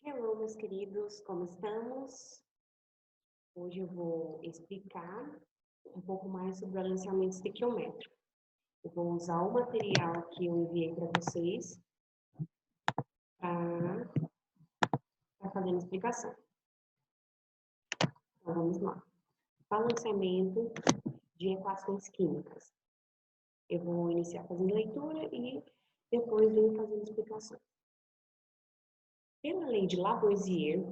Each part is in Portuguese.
Hello, meus queridos, como estamos? Hoje eu vou explicar um pouco mais sobre o balanceamento estequiométrico. Eu vou usar o material que eu enviei para vocês para fazer a explicação. Então, vamos lá. Balanceamento de equações químicas. Eu vou iniciar fazendo leitura e depois venho fazendo explicação. Pela lei de Lavoisier,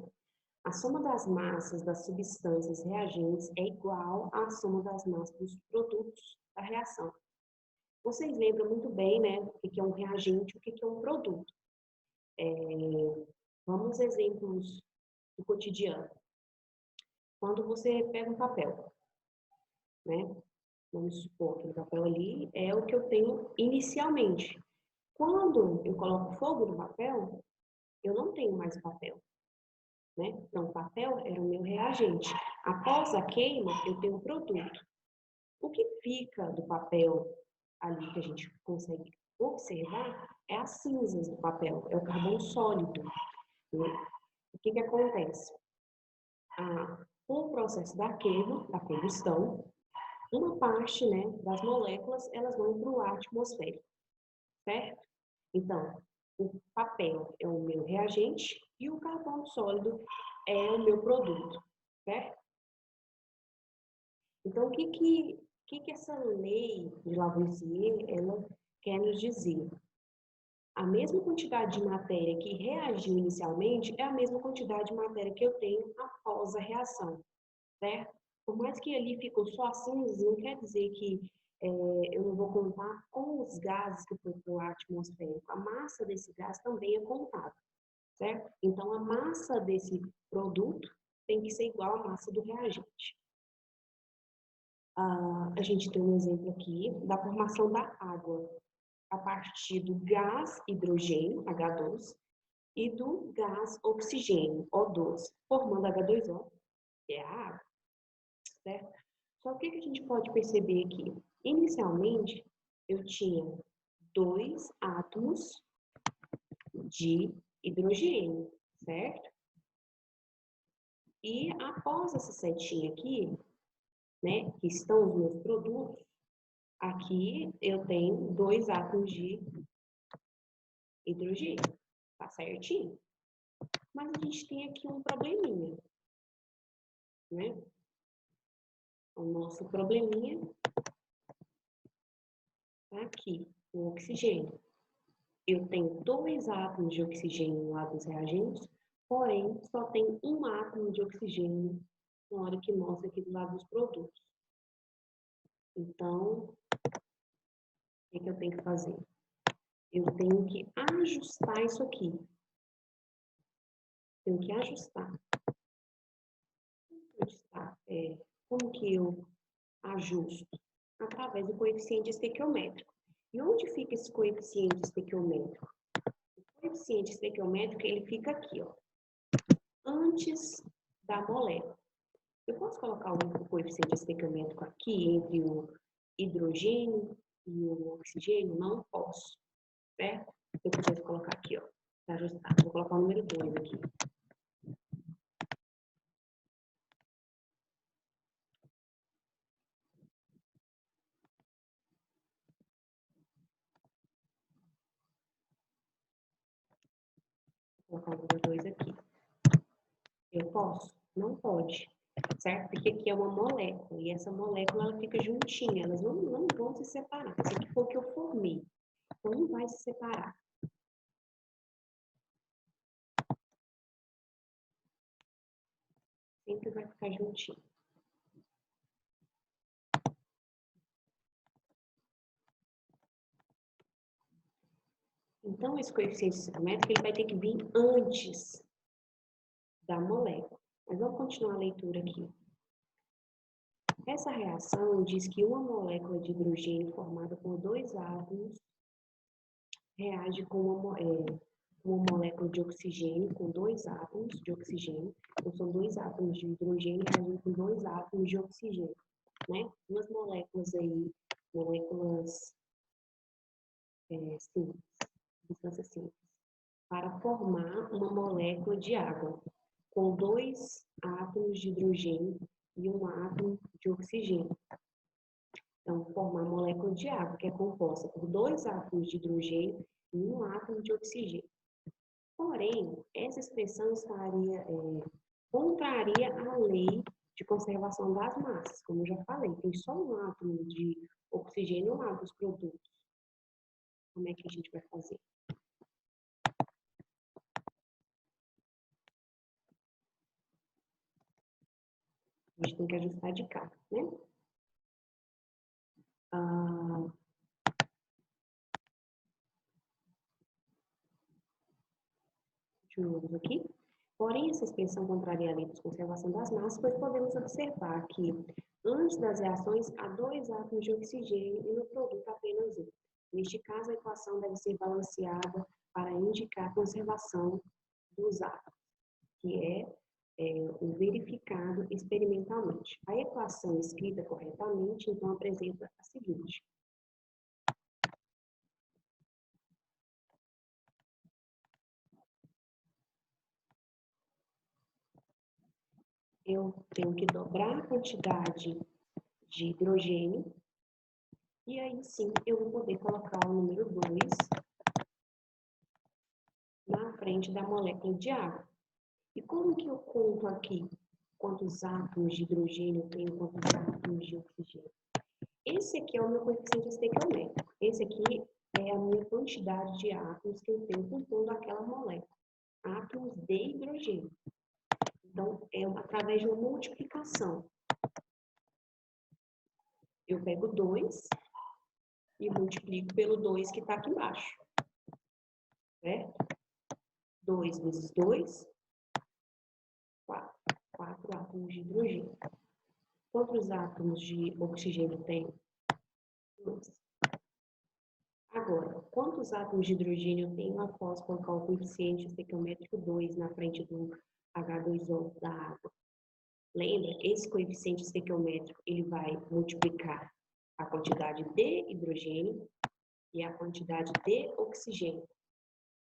a soma das massas das substâncias reagentes é igual à soma das massas dos produtos da reação. Vocês lembram muito bem, né, o que é um reagente e o que é um produto. Vamos exemplos do cotidiano. Quando você pega um papel, né, vamos supor que o papel ali é o que eu tenho inicialmente. Quando eu coloco fogo no papel, eu não tenho mais papel, né? Então, o papel era o meu reagente. Após a queima, eu tenho o produto. O que fica do papel ali que a gente consegue observar é as cinzas do papel, é o carbono sólido. Né? O que acontece? Com o processo da queima, da combustão, uma parte, né, das moléculas elas vão para o ar atmosférico, certo? Então, o papel é o meu reagente e o carbono sólido é o meu produto, certo? Então, o que essa lei de Lavoisier ela quer nos dizer? A mesma quantidade de matéria que reagiu inicialmente é a mesma quantidade de matéria que eu tenho após a reação, certo? Por mais que ali ficou só as cinzas, não quer dizer que eu não vou contar com os gases que foi para o ar atmosférico. A massa desse gás também é contada, certo? Então, a massa desse produto tem que ser igual à massa do reagente. A gente tem um exemplo aqui da formação da água a partir do gás hidrogênio, H2, e do gás oxigênio, O2, formando H2O, que é a água, certo? Só que o que a gente pode perceber aqui? Inicialmente, eu tinha 2 átomos de hidrogênio, certo? E após essa setinha aqui, né, que estão os meus produtos, aqui eu tenho 2 átomos de hidrogênio, tá certinho? Mas a gente tem aqui um probleminha, né? O nosso probleminha tá aqui, o oxigênio. Eu tenho 2 átomos de oxigênio lá dos reagentes, porém só tem um átomo de oxigênio na hora que mostra aqui do lado dos produtos. Então, o que eu tenho que fazer? Eu tenho que ajustar isso aqui. Tenho que ajustar. Como que eu ajusto? Através do coeficiente estequiométrico. E onde fica esse coeficiente estequiométrico? O coeficiente estequiométrico, ele fica aqui, ó, antes da molécula. Eu posso colocar o coeficiente estequiométrico aqui entre o hidrogênio e o oxigênio? Não posso, certo? Eu preciso colocar aqui, ó, para ajustar. Vou colocar o número 2 aqui. Vou colocar o número 2 aqui. Eu posso? Não pode, certo? Porque aqui é uma molécula, e essa molécula ela fica juntinha, elas não vão se separar. Isso aqui foi o que eu formei, então não vai se separar. Sempre vai ficar juntinho. Então, esse coeficiente estequiométrico ele vai ter que vir antes da molécula. Mas vamos continuar a leitura aqui. Essa reação diz que uma molécula de hidrogênio formada por 2 átomos reage com uma molécula de oxigênio com 2 átomos de oxigênio. Então, são 2 átomos de hidrogênio reagindo com 2 átomos de oxigênio, né? Duas moléculas aí, moléculas simples, substâncias simples. para formar uma molécula de água, com 2 átomos de hidrogênio e 1 átomo de oxigênio. Então, formar a molécula de água, que é composta por 2 átomos de hidrogênio e 1 átomo de oxigênio. Porém, essa expressão contraria a lei de conservação das massas, como eu já falei, tem só 1 átomo de oxigênio lá dos produtos. Como é que a gente vai fazer? A gente tem que ajustar de cá, né? Continuamos aqui. Porém, essa expressão contraria a lei de conservação das massas, pois podemos observar que, antes das reações, há 2 átomos de oxigênio e no produto apenas 1. Neste caso, a equação deve ser balanceada para indicar a conservação dos átomos, que é o verificado experimentalmente. A equação escrita corretamente, então, apresenta a seguinte. Eu tenho que dobrar a quantidade de hidrogênio, e aí sim eu vou poder colocar o número 2 na frente da molécula de água. E como que eu conto aqui quantos átomos de hidrogênio eu tenho, quantos átomos de oxigênio? Esse aqui é o meu coeficiente estequiométrico. Esse aqui é a minha quantidade de átomos que eu tenho compondo aquela molécula. Átomos de hidrogênio. Então, é através de uma multiplicação. Eu pego 2 e multiplico pelo 2 que está aqui embaixo. Certo? 2 vezes 2, 4. 4 átomos de hidrogênio. Quantos átomos de oxigênio tem? 2. Agora, quantos átomos de hidrogênio eu tenho após colocar o coeficiente estequiométrico 2 na frente do H2O da água? Lembra? Esse coeficiente estequiométrico ele vai multiplicar a quantidade de hidrogênio e a quantidade de oxigênio,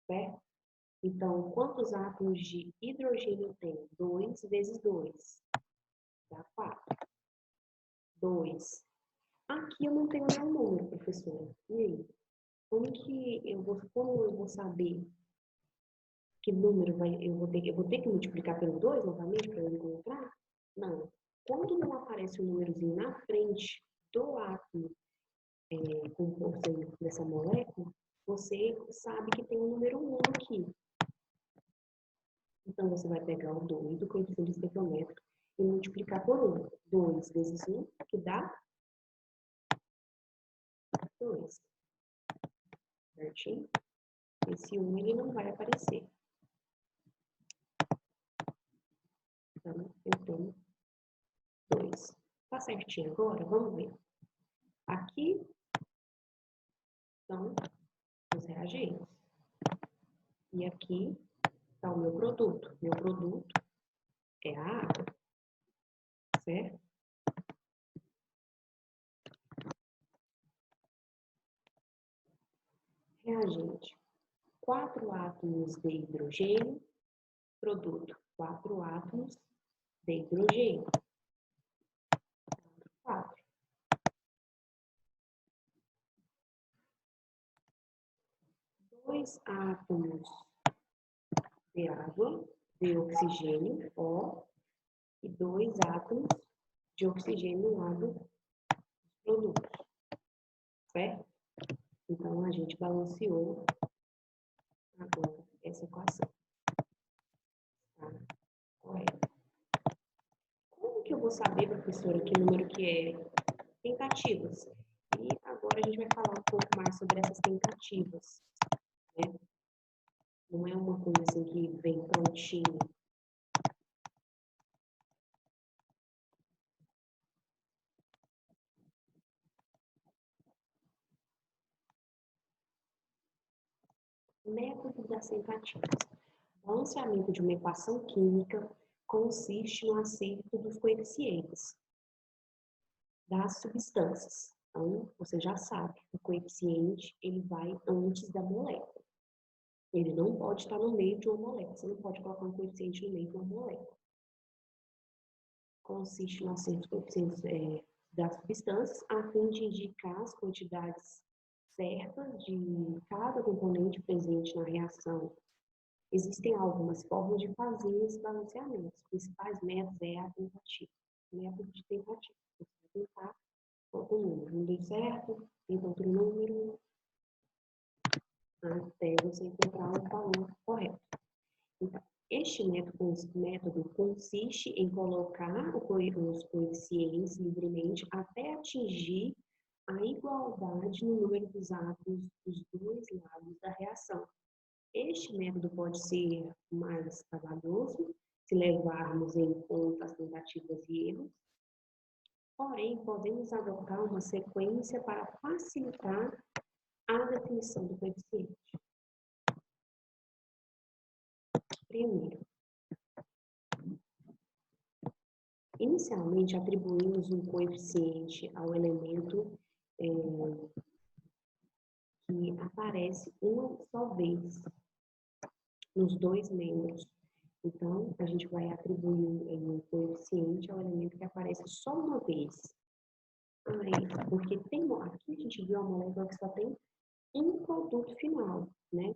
certo? Então, quantos átomos de hidrogênio tem? 2 vezes 2 dá 4. 2. Aqui eu não tenho nenhum número, professora. E aí? Como eu vou saber que número eu vou ter que multiplicar pelo 2 novamente para eu encontrar? Não. Quando não aparece um númerozinho na frente do átomo composto dessa molécula, você sabe que tem um número 1 aqui. Então, você vai pegar o 2 do coeficiente estequiométrico e multiplicar por 1. 2 vezes 1, que dá 2. Certinho? Esse 1 ele não vai aparecer. Então, eu tenho 2. Tá certinho agora? Vamos ver. Aqui estão os reagentes. E aqui está o meu produto. Meu produto é a água. Certo? Reagente. 4 átomos de hidrogênio. Produto. 4 átomos de hidrogênio. 4. 2 átomos de água, de oxigênio, O, e 2 átomos de oxigênio no lado dos produtos. Certo? Então, a gente balanceou agora essa equação. Tá? Correto. Como que eu vou saber, professora, que número que é? Tentativas. E agora a gente vai falar um pouco mais sobre essas tentativas. Né? Não é uma coisa assim que vem prontinho. Método das tentativas. O balanceamento de uma equação química consiste no acerto dos coeficientes das substâncias. Então, você já sabe, o coeficiente ele vai antes da molécula. Ele não pode estar no meio de uma molécula. Você não pode colocar um coeficiente no meio de uma molécula. Consiste no acerto dos coeficientes das substâncias a fim de indicar as quantidades certas de cada componente presente na reação. Existem algumas formas de fazer esse balanceamento. Os principais métodos é a tentativa. Método de tentativa. Você vai tentar com o número. Não deu certo, tenta outro número, até você encontrar o valor correto. Então, este método consiste em colocar os coeficientes livremente até atingir a igualdade no número dos átomos dos dois lados da reação. Este método pode ser mais trabalhoso se levarmos em conta as tentativas e erros, porém, podemos adotar uma sequência para facilitar a definição do coeficiente. Primeiro, inicialmente atribuímos um coeficiente ao elemento que aparece uma só vez nos dois membros. Então, a gente vai atribuir um coeficiente ao elemento que aparece só uma vez. Porque aqui a gente viu a molécula que só tem um produto final, né?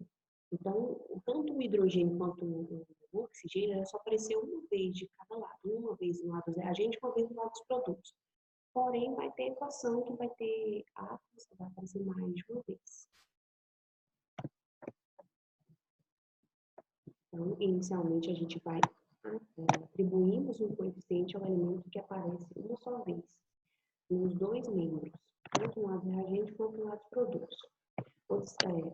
Então, tanto o hidrogênio quanto o oxigênio só apareceu uma vez de cada lado, uma vez no lado do reagente, uma vez no lado dos produtos. Porém, vai ter equação que vai ter átomos que vai aparecer mais de uma vez. Então, inicialmente, a gente vai atribuirmos um coeficiente ao elemento que aparece uma só vez nos dois membros, tanto no lado do reagente quanto no lado dos produtos.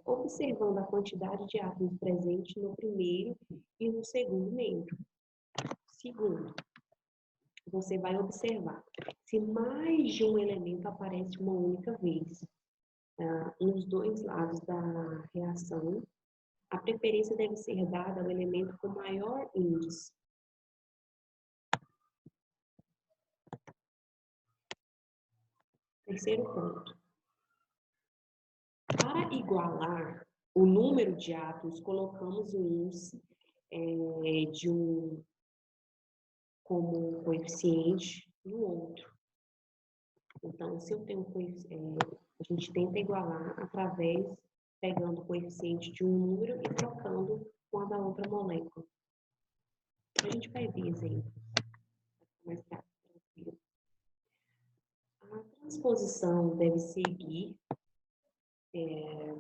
Observando a quantidade de átomos presentes no primeiro e no segundo membro. Segundo, você vai observar se mais de um elemento aparece uma única vez nos dois lados da reação. A preferência deve ser dada ao elemento com maior índice. Terceiro ponto. Para igualar o número de átomos, colocamos o índice de um como coeficiente no outro. Então, se eu tenho a gente tenta igualar através pegando o coeficiente de um número e trocando com a da outra molécula. A gente vai ver exemplos mais tranquilo. A transposição deve seguir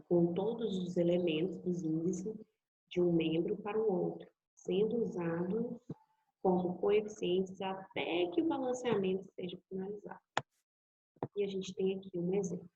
com todos os elementos dos índices de um membro para o outro, sendo usados como coeficientes até que o balanceamento seja finalizado. E a gente tem aqui um exemplo.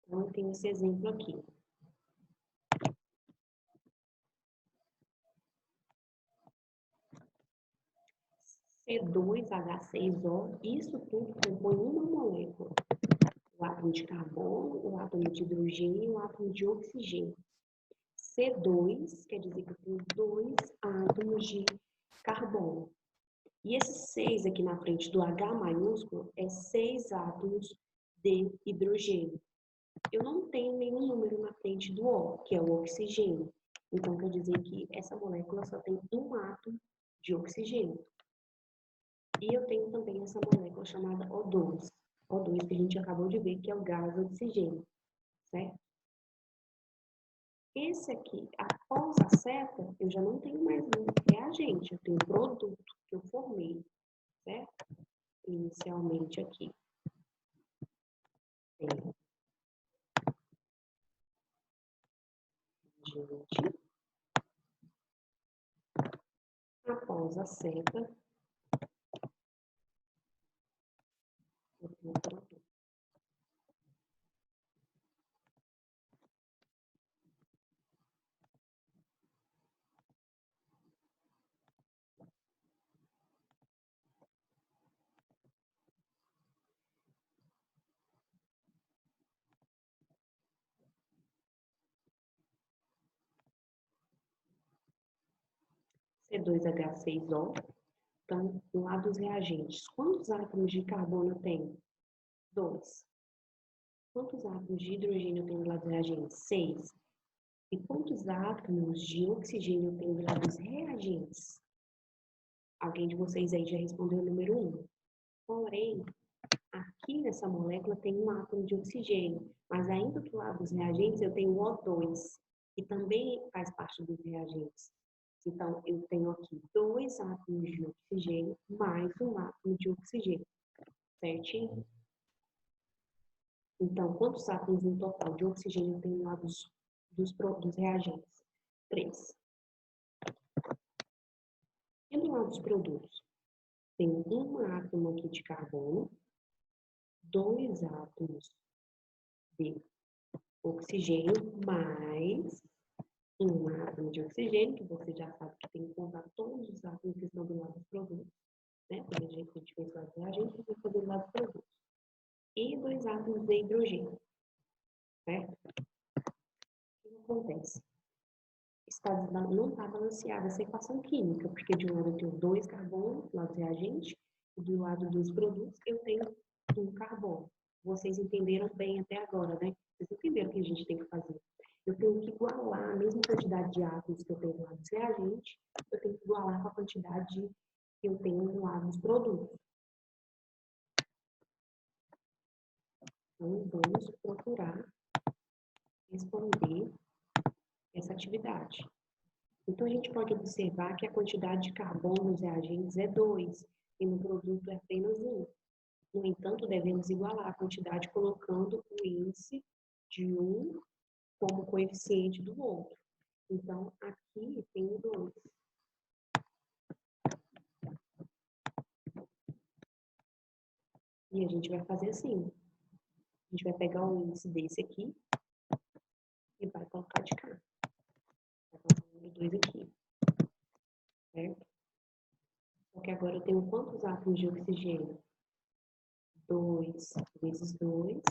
Então, eu tenho esse exemplo aqui. C2H6O, isso tudo compõe uma molécula. O átomo de carbono, o átomo de hidrogênio e o átomo de oxigênio. C2 quer dizer que eu tenho 2 átomos de carbono. E esse 6 aqui na frente do H maiúsculo é 6 átomos de hidrogênio. Eu não tenho nenhum número na frente do O, que é o oxigênio. Então, quer dizer que essa molécula só tem um átomo de oxigênio. E eu tenho também essa molécula chamada O2. O2 que a gente acabou de ver que é o gás oxigênio, certo? Esse aqui, após a seta, eu já não tenho mais um reagente, eu tenho um produto que eu formei, certo? Inicialmente aqui. Tem reagente. após a seta, eu tenho o produto. C2H6O. Então, lá dos reagentes, quantos átomos de carbono eu tenho? 2. Quantos átomos de hidrogênio eu tenho do lado dos reagentes? 6. E quantos átomos de oxigênio eu tenho do lado dos reagentes? Alguém de vocês aí já respondeu o número 1. Porém, aqui nessa molécula tem um átomo de oxigênio, mas ainda do lado dos reagentes eu tenho o O2, que também faz parte dos reagentes. Então, eu tenho aqui 2 átomos de oxigênio mais um átomo de oxigênio, certinho? Então, quantos átomos no total de oxigênio eu tenho lá dos reagentes? 3. E do lado dos produtos? Tenho um átomo aqui de carbono, 2 átomos de oxigênio, mais um átomo de oxigênio, que você já sabe que tem que contar todos os átomos que estão do lado dos produtos, né? Quando a gente fez o lado dos reagentes, a gente vai fazer do lado dos produtos. E 2 átomos de hidrogênio, certo? O que acontece? Não está balanceada essa equação química, porque de um lado eu tenho 2 carbonos, do lado do reagente, e do lado dos produtos eu tenho 1 carbono. Vocês entenderam bem até agora, né? Vocês entenderam o que a gente tem que fazer. Eu tenho que igualar a mesma quantidade de átomos que eu tenho do lado dos reagentes, eu tenho que igualar com a quantidade que eu tenho do lado dos produtos. Então, vamos procurar responder essa atividade. Então, a gente pode observar que a quantidade de carbono nos reagentes é 2 e no produto é apenas 1. No entanto, devemos igualar a quantidade colocando o índice de um como coeficiente do outro. Então, aqui tem o 2. E a gente vai fazer assim. A gente vai pegar o índice desse aqui e vai colocar de cá. Vai colocar o número 2 aqui. Certo? Só que agora eu tenho quantos átomos de oxigênio? 2 vezes 2.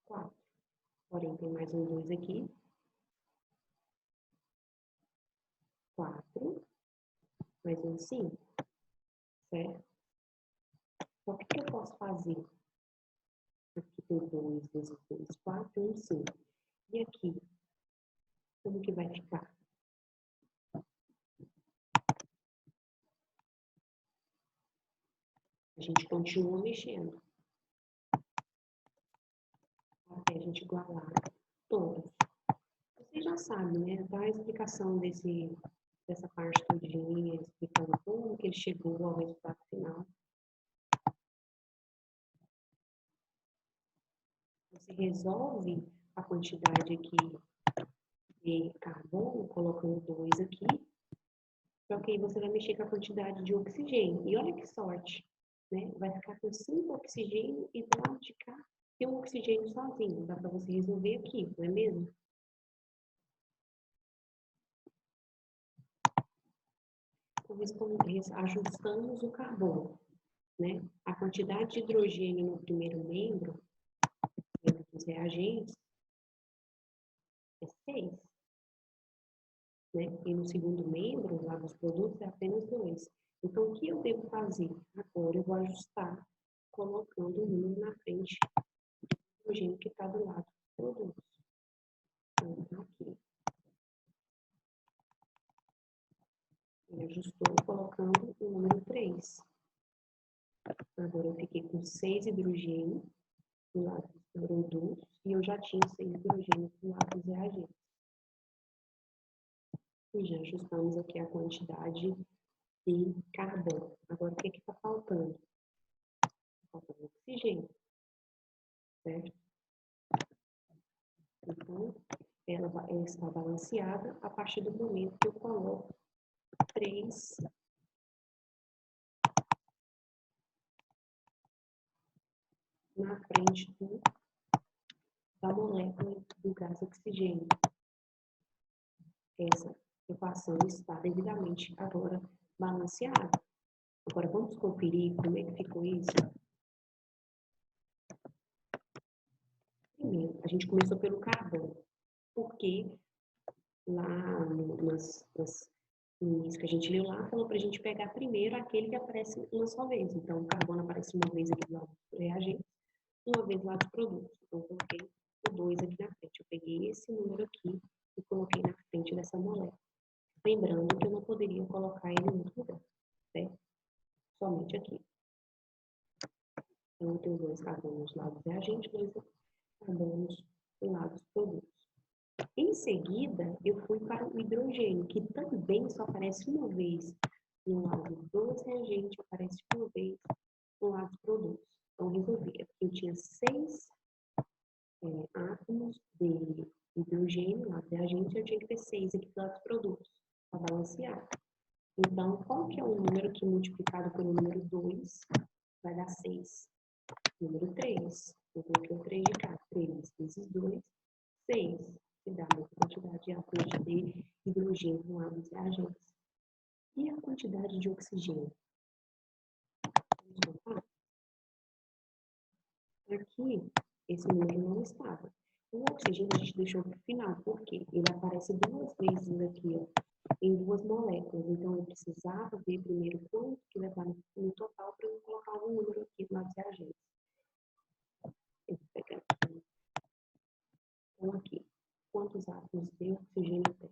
4. Porém, tem mais um 2 aqui. 4. Mais um 5. Certo? Então, o que eu posso fazer? Aqui tem 2 vezes 2, 4, 1, 5. E aqui? Como que vai ficar? A gente continua mexendo. Até a gente igualar todos. Vocês já sabem, né? Dá a explicação dessa parte todinha, explicando como que ele chegou ao resultado final. Você resolve a quantidade aqui de carbono, colocando 2 aqui. Só que aí você vai mexer com a quantidade de oxigênio. E olha que sorte, né? Vai ficar com 5 oxigênio e do lado de cá tem um oxigênio sozinho. Dá para você resolver aqui, não é mesmo? Ajustamos o carbono, né? A quantidade de hidrogênio no primeiro membro dos reagentes é 6. Né? E no segundo membro, lá dos produtos, é apenas 2. Então, o que eu devo fazer? Agora eu vou ajustar colocando o número na frente do hidrogênio que está do lado dos produtos. Então, aqui. Ele ajustou colocando o número 3. Agora eu fiquei com 6 hidrogênio do lado dos produtos e eu já tinha 6 hidrogênios do lado dos reagentes. E já ajustamos aqui a quantidade de carbono. Agora, o que está faltando? Falta oxigênio, certo? Então, ela está balanceada a partir do momento que eu coloco 3 na frente da molécula do gás oxigênio. Essa equação está devidamente agora balanceada. Agora vamos conferir como é que ficou isso. Primeiro, a gente começou pelo carbono, porque lá no início que a gente leu lá, falou para a gente pegar primeiro aquele que aparece uma só vez. Então, o carbono aparece uma vez aqui do lado dos reagentes, uma vez lá dos produtos. Então, eu coloquei o 2 aqui na frente. Eu peguei esse número aqui e coloquei na frente dessa molécula. Lembrando que eu não poderia colocar ele em outro lugar, certo? Somente aqui. Então, eu tenho 2 carbonos lá dos reagentes, 2 carbonos do lado dos produtos. Em seguida, eu fui para o hidrogênio, que também só aparece uma vez no lado dos reagentes, aparece uma vez no lado dos produtos. Então, resolvi. Eu tinha 6 átomos de hidrogênio lá do reagente, eu tinha que ter 6 aqui do lado dos produtos, para balancear. Então, qual que é o número que multiplicado pelo número 2 vai dar 6? Número 3. Eu coloquei o 3 de cá. 3 vezes 2, 6. Que dá a quantidade de átomos de hidrogênio no lado dos reagentes. E a quantidade de oxigênio? Vamos contar? Aqui, esse número não estava. O oxigênio a gente deixou para o final, porque ele aparece 2 vezes aqui, ó, em 2 moléculas. Então, eu precisava ver primeiro quanto que levar no total para eu colocar algum número aqui do lado dos reagentes. Eu vou pegar aqui. Então, aqui, quantos átomos de oxigênio tem?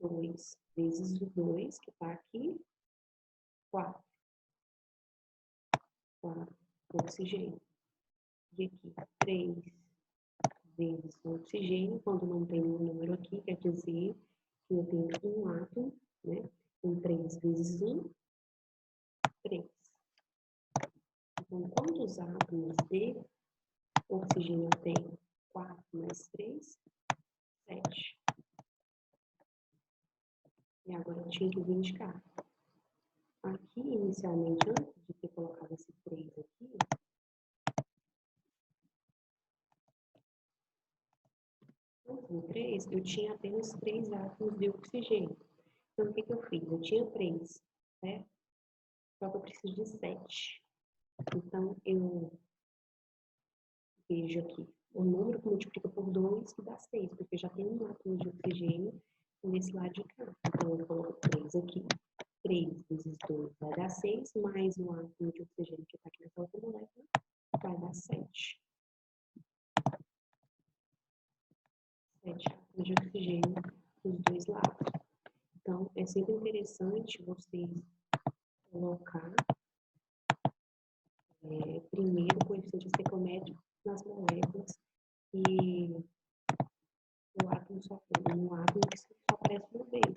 2 vezes o 2, que está aqui, 4. 4 oxigênio. E aqui, 3 vezes o oxigênio, quando não tem um número aqui, quer dizer que eu tenho um átomo, né? Com 3 vezes 1, 3. Então, quantos átomos de oxigênio eu tenho? 4 mais 3, 7. E agora eu tinha que indicar. Aqui, inicialmente, antes de ter colocado esse 3 aqui, antes do 3, eu tinha apenas 3 átomos de oxigênio. Então, o que eu fiz? Eu tinha 3, certo? Só que eu preciso de 7. Então, eu vejo aqui o número que multiplica por 2, que dá 6, porque já tem um átomo de oxigênio nesse lado de cá. Então, eu coloco 3 aqui. 3 vezes 2 vai dar 6, mais um átomo de oxigênio que está aqui nessa outra molécula, vai dar 7. 7 átomos de oxigênio dos dois lados. Então, é sempre interessante vocês colocar primeiro o coeficiente estequiométrico nas moléculas e o átomo que só aparece uma vez.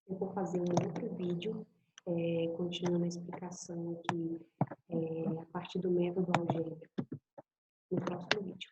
Eu vou fazer um outro vídeo, continuando a explicação aqui, a partir do método algébrico, no próximo vídeo.